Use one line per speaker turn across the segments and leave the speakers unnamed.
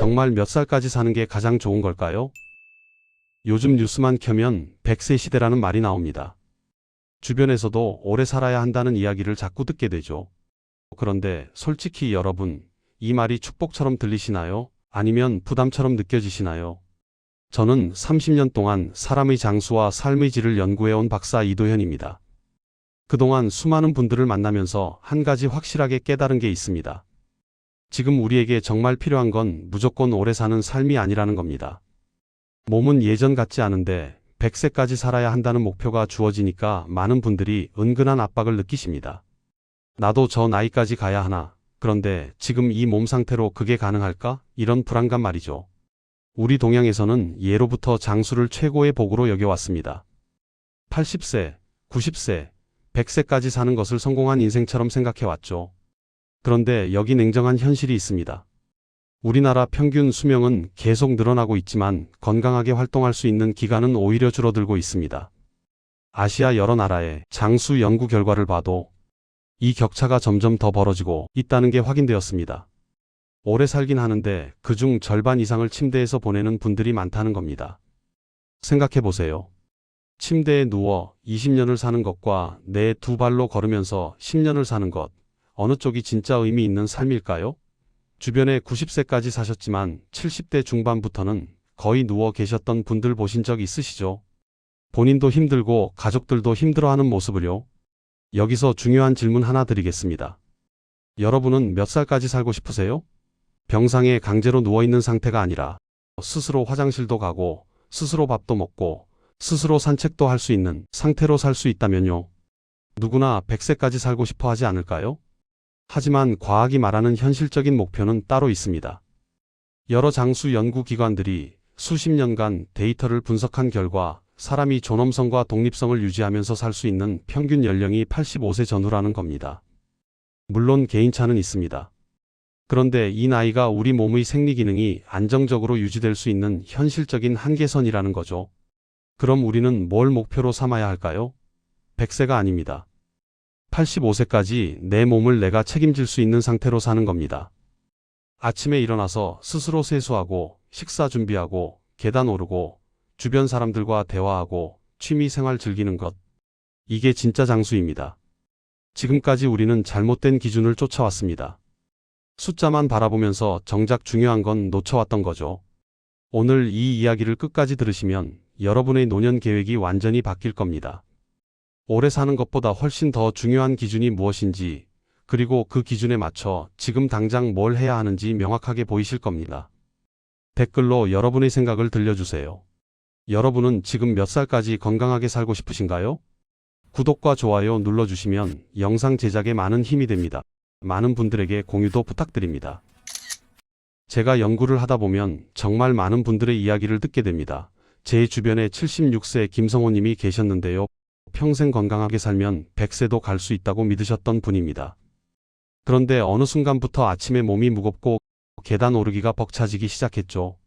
정말 몇 살까지 사는 게 가장 좋은 걸까요? 요즘 뉴스만 켜면 100세 시대라는 말이 나옵니다. 주변에서도 오래 살아야 한다는 이야기를 자꾸 듣게 되죠. 그런데 솔직히 여러분, 이 말이 축복처럼 들리시나요? 아니면 부담처럼 느껴지시나요? 저는 30년 동안 사람의 장수와 삶의 질을 연구해온 박사 이도현입니다. 그동안 수많은 분들을 만나면서 한 가지 확실하게 깨달은 게 있습니다. 지금 우리에게 정말 필요한 건 무조건 오래 사는 삶이 아니라는 겁니다. 몸은 예전 같지 않은데 100세까지 살아야 한다는 목표가 주어지니까 많은 분들이 은근한 압박을 느끼십니다. 나도 저 나이까지 가야 하나? 그런데 지금 이 몸 상태로 그게 가능할까? 이런 불안감 말이죠. 우리 동양에서는 예로부터 장수를 최고의 복으로 여겨왔습니다. 80세, 90세, 100세까지 사는 것을 성공한 인생처럼 생각해왔죠. 그런데 여기 냉정한 현실이 있습니다. 우리나라 평균 수명은 계속 늘어나고 있지만 건강하게 활동할 수 있는 기간은 오히려 줄어들고 있습니다. 아시아 여러 나라의 장수 연구 결과를 봐도 이 격차가 점점 더 벌어지고 있다는 게 확인되었습니다. 오래 살긴 하는데 그중 절반 이상을 침대에서 보내는 분들이 많다는 겁니다. 생각해 보세요. 침대에 누워 20년을 사는 것과 내 두 발로 걸으면서 10년을 사는 것, 어느 쪽이 진짜 의미 있는 삶일까요? 주변에 90세까지 사셨지만 70대 중반부터는 거의 누워 계셨던 분들 보신 적 있으시죠? 본인도 힘들고 가족들도 힘들어하는 모습을요. 여기서 중요한 질문 하나 드리겠습니다. 여러분은 몇 살까지 살고 싶으세요? 병상에 강제로 누워있는 상태가 아니라 스스로 화장실도 가고 스스로 밥도 먹고 스스로 산책도 할 수 있는 상태로 살 수 있다면요. 누구나 100세까지 살고 싶어 하지 않을까요? 하지만 과학이 말하는 현실적인 목표는 따로 있습니다. 여러 장수 연구기관들이 수십 년간 데이터를 분석한 결과 사람이 존엄성과 독립성을 유지하면서 살 수 있는 평균 연령이 85세 전후라는 겁니다. 물론 개인차는 있습니다. 그런데 이 나이가 우리 몸의 생리 기능이 안정적으로 유지될 수 있는 현실적인 한계선이라는 거죠. 그럼 우리는 뭘 목표로 삼아야 할까요? 100세가 아닙니다. 85세까지 내 몸을 내가 책임질 수 있는 상태로 사는 겁니다. 아침에 일어나서 스스로 세수하고 식사 준비하고 계단 오르고 주변 사람들과 대화하고 취미 생활 즐기는 것. 이게 진짜 장수입니다. 지금까지 우리는 잘못된 기준을 쫓아왔습니다. 숫자만 바라보면서 정작 중요한 건 놓쳐왔던 거죠. 오늘 이 이야기를 끝까지 들으시면 여러분의 노년 계획이 완전히 바뀔 겁니다. 오래 사는 것보다 훨씬 더 중요한 기준이 무엇인지, 그리고 그 기준에 맞춰 지금 당장 뭘 해야 하는지 명확하게 보이실 겁니다. 댓글로 여러분의 생각을 들려주세요. 여러분은 지금 몇 살까지 건강하게 살고 싶으신가요? 구독과 좋아요 눌러주시면 영상 제작에 많은 힘이 됩니다. 많은 분들에게 공유도 부탁드립니다. 제가 연구를 하다 보면 정말 많은 분들의 이야기를 듣게 됩니다. 제 주변에 76세 김성호님이 계셨는데요. 평생 건강하게 살면 100세도 갈 수 있다고 믿으셨던 분입니다. 그런데 어느 순간부터 아침에 몸이 무겁고 계단 오르기가 벅차지기 시작했죠.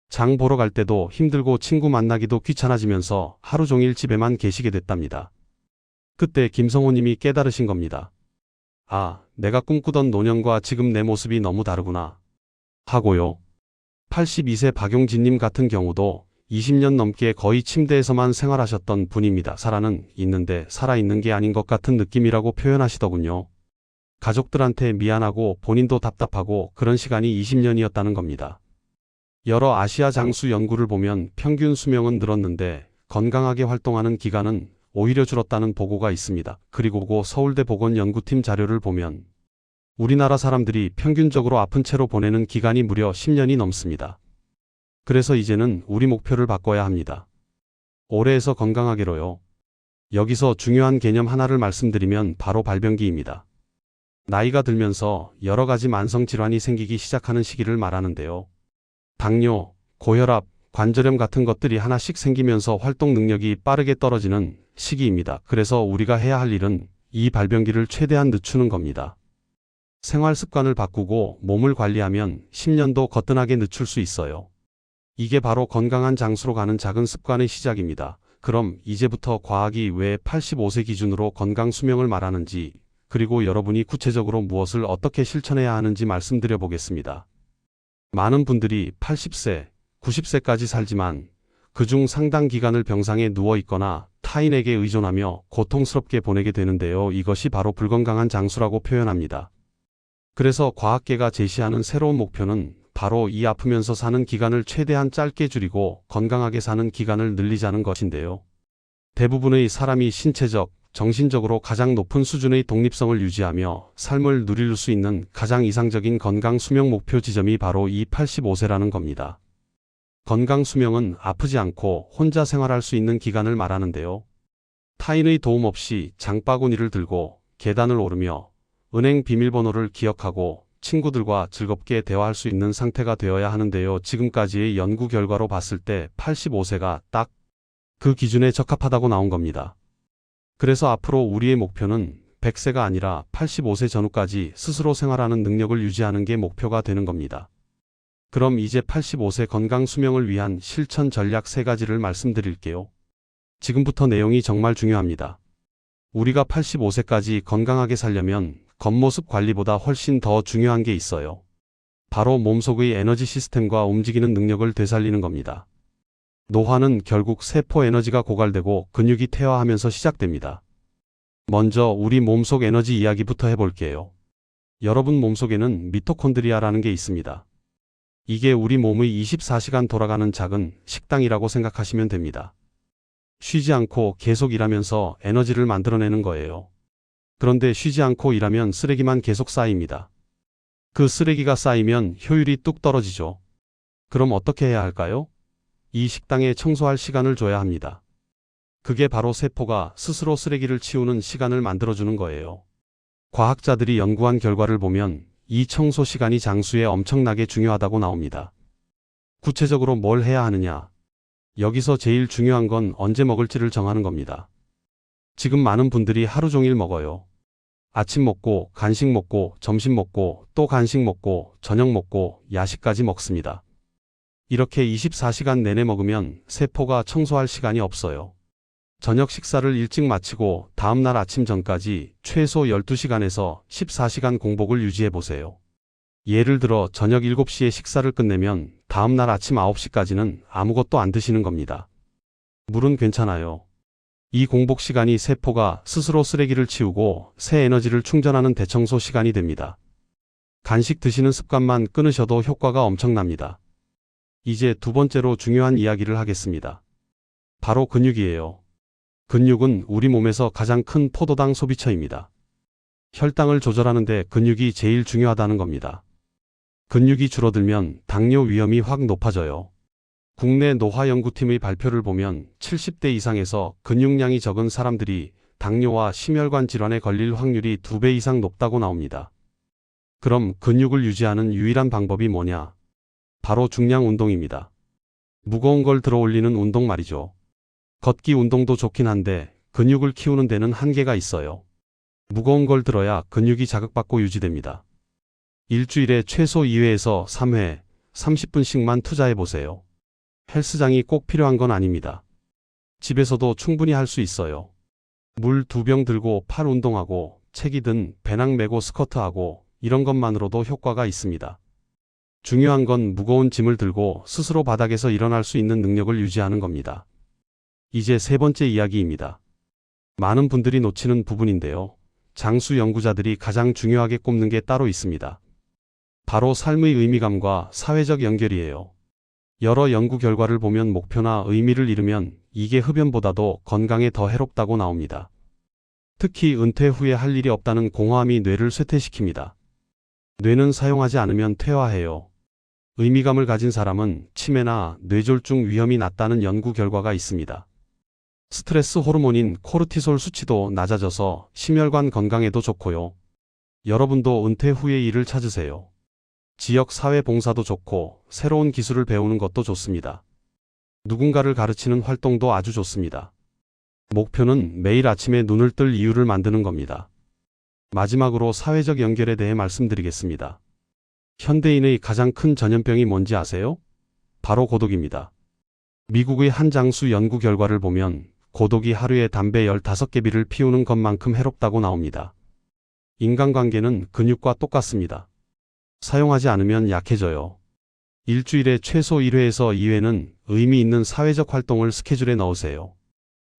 장 보러 갈 때도 힘들고 친구 만나기도 귀찮아지면서 하루 종일 집에만 계시게 됐답니다. 그때 김성호님이 깨달으신 겁니다. 아, 내가 꿈꾸던 노년과 지금 내 모습이 너무 다르구나 하고요. 82세 박용진님 같은 경우도 20년 넘게 거의 침대에서만 생활하셨던 분입니다. 살아는 있는데 살아있는 게 아닌 것 같은 느낌이라고 표현하시더군요. 가족들한테 미안하고 본인도 답답하고 그런 시간이 20년이었다는 겁니다. 여러 아시아 장수 연구를 보면 평균 수명은 늘었는데 건강하게 활동하는 기간은 오히려 줄었다는 보고가 있습니다. 그리고 서울대 보건연구팀 자료를 보면 우리나라 사람들이 평균적으로 아픈 채로 보내는 기간이 무려 10년이 넘습니다. 그래서 이제는 우리 목표를 바꿔야 합니다. 오래해서 건강하게로요. 여기서 중요한 개념 하나를 말씀드리면 바로 발병기입니다. 나이가 들면서 여러 가지 만성질환이 생기기 시작하는 시기를 말하는데요. 당뇨, 고혈압, 관절염 같은 것들이 하나씩 생기면서 활동 능력이 빠르게 떨어지는 시기입니다. 그래서 우리가 해야 할 일은 이 발병기를 최대한 늦추는 겁니다. 생활 습관을 바꾸고 몸을 관리하면 10년도 거뜬하게 늦출 수 있어요. 이게 바로 건강한 장수로 가는 작은 습관의 시작입니다. 그럼 이제부터 과학이 왜 85세 기준으로 건강 수명을 말하는지, 그리고 여러분이 구체적으로 무엇을 어떻게 실천해야 하는지 말씀드려 보겠습니다. 많은 분들이 80세, 90세까지 살지만 그중 상당 기간을 병상에 누워 있거나 타인에게 의존하며 고통스럽게 보내게 되는데요. 이것이 바로 불건강한 장수라고 표현합니다. 그래서 과학계가 제시하는 새로운 목표는 바로 이 아프면서 사는 기간을 최대한 짧게 줄이고 건강하게 사는 기간을 늘리자는 것인데요. 대부분의 사람이 신체적, 정신적으로 가장 높은 수준의 독립성을 유지하며 삶을 누릴 수 있는 가장 이상적인 건강 수명 목표 지점이 바로 이 85세라는 겁니다. 건강 수명은 아프지 않고 혼자 생활할 수 있는 기간을 말하는데요. 타인의 도움 없이 장바구니를 들고 계단을 오르며 은행 비밀번호를 기억하고 친구들과 즐겁게 대화할 수 있는 상태가 되어야 하는데요. 지금까지의 연구 결과로 봤을 때 85세가 딱 그 기준에 적합하다고 나온 겁니다. 그래서 앞으로 우리의 목표는 100세가 아니라 85세 전후까지 스스로 생활하는 능력을 유지하는 게 목표가 되는 겁니다. 그럼 이제 85세 건강 수명을 위한 실천 전략 3가지를 말씀드릴게요. 지금부터 내용이 정말 중요합니다. 우리가 85세까지 건강하게 살려면 겉모습 관리보다 훨씬 더 중요한 게 있어요. 바로 몸속의 에너지 시스템과 움직이는 능력을 되살리는 겁니다. 노화는 결국 세포 에너지가 고갈되고 근육이 퇴화하면서 시작됩니다. 먼저 우리 몸속 에너지 이야기부터 해볼게요. 여러분 몸속에는 미토콘드리아라는 게 있습니다. 이게 우리 몸의 24시간 돌아가는 작은 식당이라고 생각하시면 됩니다. 쉬지 않고 계속 일하면서 에너지를 만들어내는 거예요. 그런데 쉬지 않고 일하면 쓰레기만 계속 쌓입니다. 그 쓰레기가 쌓이면 효율이 뚝 떨어지죠. 그럼 어떻게 해야 할까요? 이 식당에 청소할 시간을 줘야 합니다. 그게 바로 세포가 스스로 쓰레기를 치우는 시간을 만들어주는 거예요. 과학자들이 연구한 결과를 보면 이 청소 시간이 장수에 엄청나게 중요하다고 나옵니다. 구체적으로 뭘 해야 하느냐? 여기서 제일 중요한 건 언제 먹을지를 정하는 겁니다. 지금 많은 분들이 하루 종일 먹어요. 아침 먹고, 간식 먹고, 점심 먹고, 또 간식 먹고, 저녁 먹고, 야식까지 먹습니다. 이렇게 24시간 내내 먹으면 세포가 청소할 시간이 없어요. 저녁 식사를 일찍 마치고 다음날 아침 전까지 최소 12시간에서 14시간 공복을 유지해 보세요. 예를 들어 저녁 7시에 식사를 끝내면 다음날 아침 9시까지는 아무것도 안 드시는 겁니다. 물은 괜찮아요. 이 공복 시간이 세포가 스스로 쓰레기를 치우고 새 에너지를 충전하는 대청소 시간이 됩니다. 간식 드시는 습관만 끊으셔도 효과가 엄청납니다. 이제 두 번째로 중요한 이야기를 하겠습니다. 바로 근육이에요. 근육은 우리 몸에서 가장 큰 포도당 소비처입니다. 혈당을 조절하는데 근육이 제일 중요하다는 겁니다. 근육이 줄어들면 당뇨 위험이 확 높아져요. 국내 노화연구팀의 발표를 보면 70대 이상에서 근육량이 적은 사람들이 당뇨와 심혈관 질환에 걸릴 확률이 2배 이상 높다고 나옵니다. 그럼 근육을 유지하는 유일한 방법이 뭐냐? 바로 중량 운동입니다. 무거운 걸 들어 올리는 운동 말이죠. 걷기 운동도 좋긴 한데 근육을 키우는 데는 한계가 있어요. 무거운 걸 들어야 근육이 자극받고 유지됩니다. 일주일에 최소 2회에서 3회, 30분씩만 투자해 보세요. 헬스장이 꼭 필요한 건 아닙니다. 집에서도 충분히 할 수 있어요. 물 2병 들고 팔 운동하고 책이든 배낭 메고 스쿼트하고 이런 것만으로도 효과가 있습니다. 중요한 건 무거운 짐을 들고 스스로 바닥에서 일어날 수 있는 능력을 유지하는 겁니다. 이제 세 번째 이야기입니다. 많은 분들이 놓치는 부분인데요. 장수 연구자들이 가장 중요하게 꼽는 게 따로 있습니다. 바로 삶의 의미감과 사회적 연결이에요. 여러 연구 결과를 보면 목표나 의미를 잃으면 이게 흡연보다도 건강에 더 해롭다고 나옵니다. 특히 은퇴 후에 할 일이 없다는 공허함이 뇌를 쇠퇴시킵니다. 뇌는 사용하지 않으면 퇴화해요. 의미감을 가진 사람은 치매나 뇌졸중 위험이 낮다는 연구 결과가 있습니다. 스트레스 호르몬인 코르티솔 수치도 낮아져서 심혈관 건강에도 좋고요. 여러분도 은퇴 후에 일을 찾으세요. 지역 사회 봉사도 좋고 새로운 기술을 배우는 것도 좋습니다. 누군가를 가르치는 활동도 아주 좋습니다. 목표는 매일 아침에 눈을 뜰 이유를 만드는 겁니다. 마지막으로 사회적 연결에 대해 말씀드리겠습니다. 현대인의 가장 큰 전염병이 뭔지 아세요? 바로 고독입니다. 미국의 한 장수 연구 결과를 보면 고독이 하루에 담배 15개비를 피우는 것만큼 해롭다고 나옵니다. 인간관계는 근육과 똑같습니다. 사용하지 않으면 약해져요. 일주일에 최소 1회에서 2회는 의미 있는 사회적 활동을 스케줄에 넣으세요.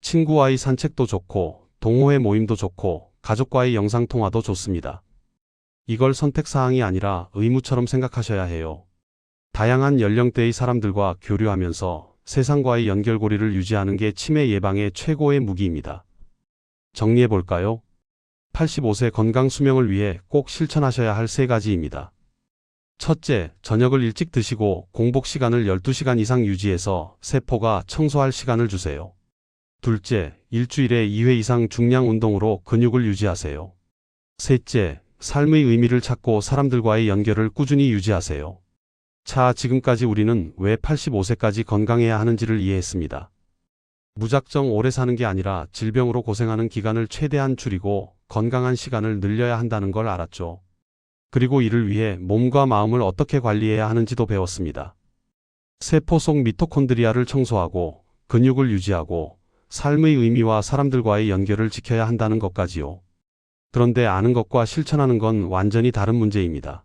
친구와의 산책도 좋고, 동호회 모임도 좋고, 가족과의 영상통화도 좋습니다. 이걸 선택사항이 아니라 의무처럼 생각하셔야 해요. 다양한 연령대의 사람들과 교류하면서 세상과의 연결고리를 유지하는 게 치매 예방의 최고의 무기입니다. 정리해볼까요? 85세 건강 수명을 위해 꼭 실천하셔야 할 3가지입니다. 첫째, 저녁을 일찍 드시고 공복 시간을 12시간 이상 유지해서 세포가 청소할 시간을 주세요. 둘째, 일주일에 2회 이상 중량 운동으로 근육을 유지하세요. 셋째, 삶의 의미를 찾고 사람들과의 연결을 꾸준히 유지하세요. 자, 지금까지 우리는 왜 85세까지 건강해야 하는지를 이해했습니다. 무작정 오래 사는 게 아니라 질병으로 고생하는 기간을 최대한 줄이고 건강한 시간을 늘려야 한다는 걸 알았죠. 그리고 이를 위해 몸과 마음을 어떻게 관리해야 하는지도 배웠습니다. 세포 속 미토콘드리아를 청소하고 근육을 유지하고 삶의 의미와 사람들과의 연결을 지켜야 한다는 것까지요. 그런데 아는 것과 실천하는 건 완전히 다른 문제입니다.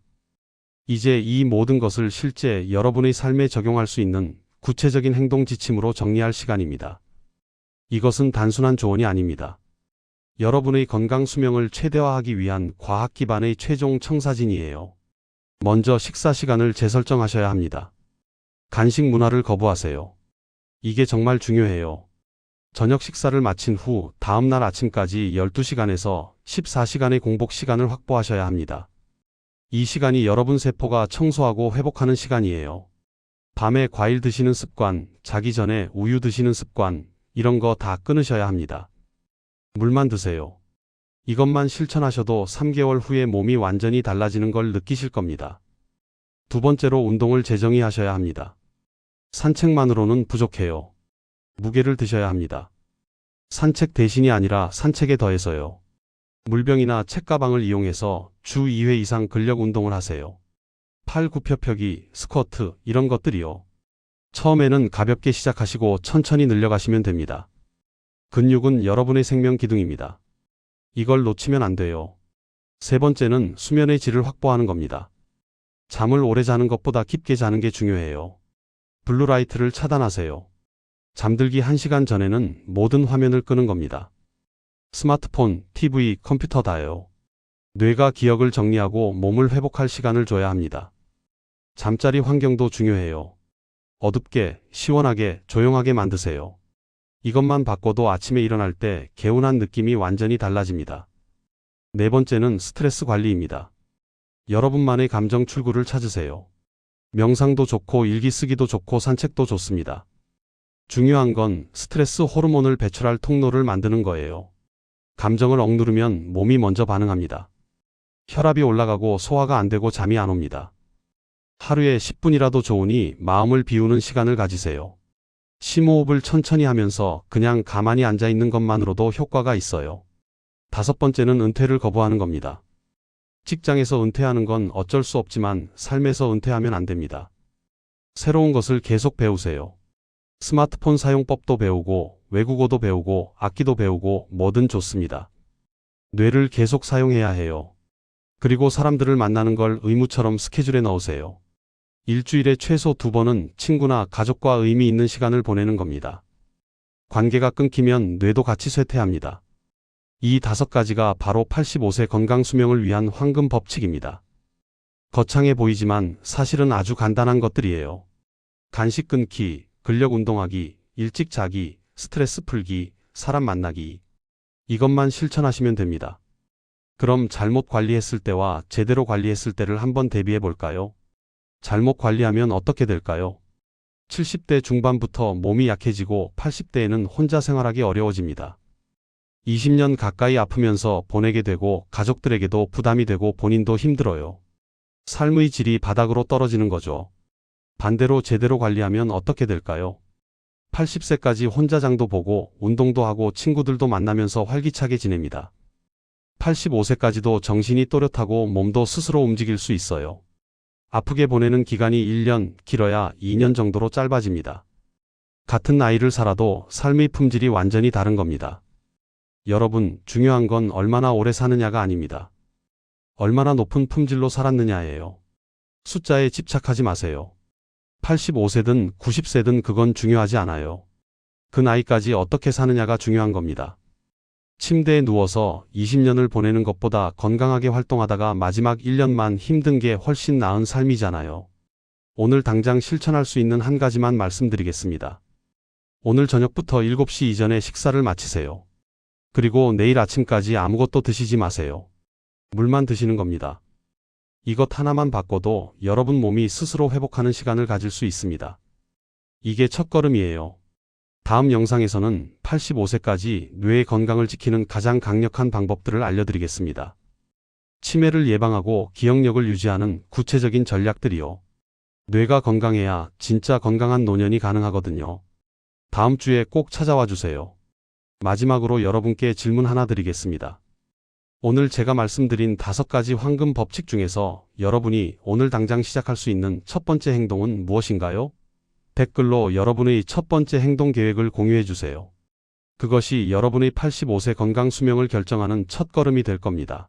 이제 이 모든 것을 실제 여러분의 삶에 적용할 수 있는 구체적인 행동 지침으로 정리할 시간입니다. 이것은 단순한 조언이 아닙니다. 여러분의 건강 수명을 최대화하기 위한 과학 기반의 최종 청사진이에요. 먼저 식사 시간을 재설정하셔야 합니다. 간식 문화를 거부하세요. 이게 정말 중요해요. 저녁 식사를 마친 후 다음날 아침까지 12시간에서 14시간의 공복 시간을 확보하셔야 합니다. 이 시간이 여러분 세포가 청소하고 회복하는 시간이에요. 밤에 과일 드시는 습관, 자기 전에 우유 드시는 습관, 이런 거 다 끊으셔야 합니다. 물만 드세요. 이것만 실천하셔도 3개월 후에 몸이 완전히 달라지는 걸 느끼실 겁니다. 두 번째로 운동을 재정의 하셔야 합니다. 산책만으로는 부족해요. 무게를 드셔야 합니다. 산책 대신이 아니라 산책에 더해서요. 물병이나 책가방을 이용해서 주 2회 이상 근력 운동을 하세요. 팔 굽혀 펴기, 스쿼트, 이런 것들이요. 처음에는 가볍게 시작하시고 천천히 늘려가시면 됩니다. 근육은 여러분의 생명 기둥입니다. 이걸 놓치면 안 돼요. 세 번째는 수면의 질을 확보하는 겁니다. 잠을 오래 자는 것보다 깊게 자는 게 중요해요. 블루라이트를 차단하세요. 잠들기 1시간 전에는 모든 화면을 끄는 겁니다. 스마트폰, TV, 컴퓨터 다요. 뇌가 기억을 정리하고 몸을 회복할 시간을 줘야 합니다. 잠자리 환경도 중요해요. 어둡게, 시원하게, 조용하게 만드세요. 이것만 바꿔도 아침에 일어날 때 개운한 느낌이 완전히 달라집니다. 네 번째는 스트레스 관리입니다. 여러분만의 감정 출구를 찾으세요. 명상도 좋고 일기 쓰기도 좋고 산책도 좋습니다. 중요한 건 스트레스 호르몬을 배출할 통로를 만드는 거예요. 감정을 억누르면 몸이 먼저 반응합니다. 혈압이 올라가고 소화가 안 되고 잠이 안 옵니다. 하루에 10분이라도 좋으니 마음을 비우는 시간을 가지세요. 심호흡을 천천히 하면서 그냥 가만히 앉아 있는 것만으로도 효과가 있어요. 다섯 번째는 은퇴를 거부하는 겁니다. 직장에서 은퇴하는 건 어쩔 수 없지만 삶에서 은퇴하면 안 됩니다. 새로운 것을 계속 배우세요. 스마트폰 사용법도 배우고 외국어도 배우고 악기도 배우고 뭐든 좋습니다. 뇌를 계속 사용해야 해요. 그리고 사람들을 만나는 걸 의무처럼 스케줄에 넣으세요. 일주일에 최소 2번은 친구나 가족과 의미 있는 시간을 보내는 겁니다. 관계가 끊기면 뇌도 같이 쇠퇴합니다. 이 5가지가 바로 85세 건강 수명을 위한 황금 법칙입니다. 거창해 보이지만 사실은 아주 간단한 것들이에요. 간식 끊기, 근력 운동하기, 일찍 자기, 스트레스 풀기, 사람 만나기. 이것만 실천하시면 됩니다. 그럼 잘못 관리했을 때와 제대로 관리했을 때를 한번 대비해 볼까요? 잘못 관리하면 어떻게 될까요? 70대 중반부터 몸이 약해지고 80대에는 혼자 생활하기 어려워집니다. 20년 가까이 아프면서 보내게 되고 가족들에게도 부담이 되고 본인도 힘들어요. 삶의 질이 바닥으로 떨어지는 거죠. 반대로 제대로 관리하면 어떻게 될까요? 80세까지 혼자 장도 보고 운동도 하고 친구들도 만나면서 활기차게 지냅니다. 85세까지도 정신이 또렷하고 몸도 스스로 움직일 수 있어요. 아프게 보내는 기간이 1년, 길어야 2년 정도로 짧아집니다. 같은 나이를 살아도 삶의 품질이 완전히 다른 겁니다. 여러분, 중요한 건 얼마나 오래 사느냐가 아닙니다. 얼마나 높은 품질로 살았느냐예요. 숫자에 집착하지 마세요. 85세든 90세든 그건 중요하지 않아요. 그 나이까지 어떻게 사느냐가 중요한 겁니다. 침대에 누워서 20년을 보내는 것보다 건강하게 활동하다가 마지막 1년만 힘든 게 훨씬 나은 삶이잖아요. 오늘 당장 실천할 수 있는 한 가지만 말씀드리겠습니다. 오늘 저녁부터 7시 이전에 식사를 마치세요. 그리고 내일 아침까지 아무것도 드시지 마세요. 물만 드시는 겁니다. 이것 하나만 바꿔도 여러분 몸이 스스로 회복하는 시간을 가질 수 있습니다. 이게 첫걸음이에요. 다음 영상에서는 85세까지 뇌의 건강을 지키는 가장 강력한 방법들을 알려드리겠습니다. 치매를 예방하고 기억력을 유지하는 구체적인 전략들이요. 뇌가 건강해야 진짜 건강한 노년이 가능하거든요. 다음 주에 꼭 찾아와 주세요. 마지막으로 여러분께 질문 하나 드리겠습니다. 오늘 제가 말씀드린 5가지 황금 법칙 중에서 여러분이 오늘 당장 시작할 수 있는 첫 번째 행동은 무엇인가요? 댓글로 여러분의 첫 번째 행동 계획을 공유해 주세요. 그것이 여러분의 85세 건강 수명을 결정하는 첫걸음이 될 겁니다.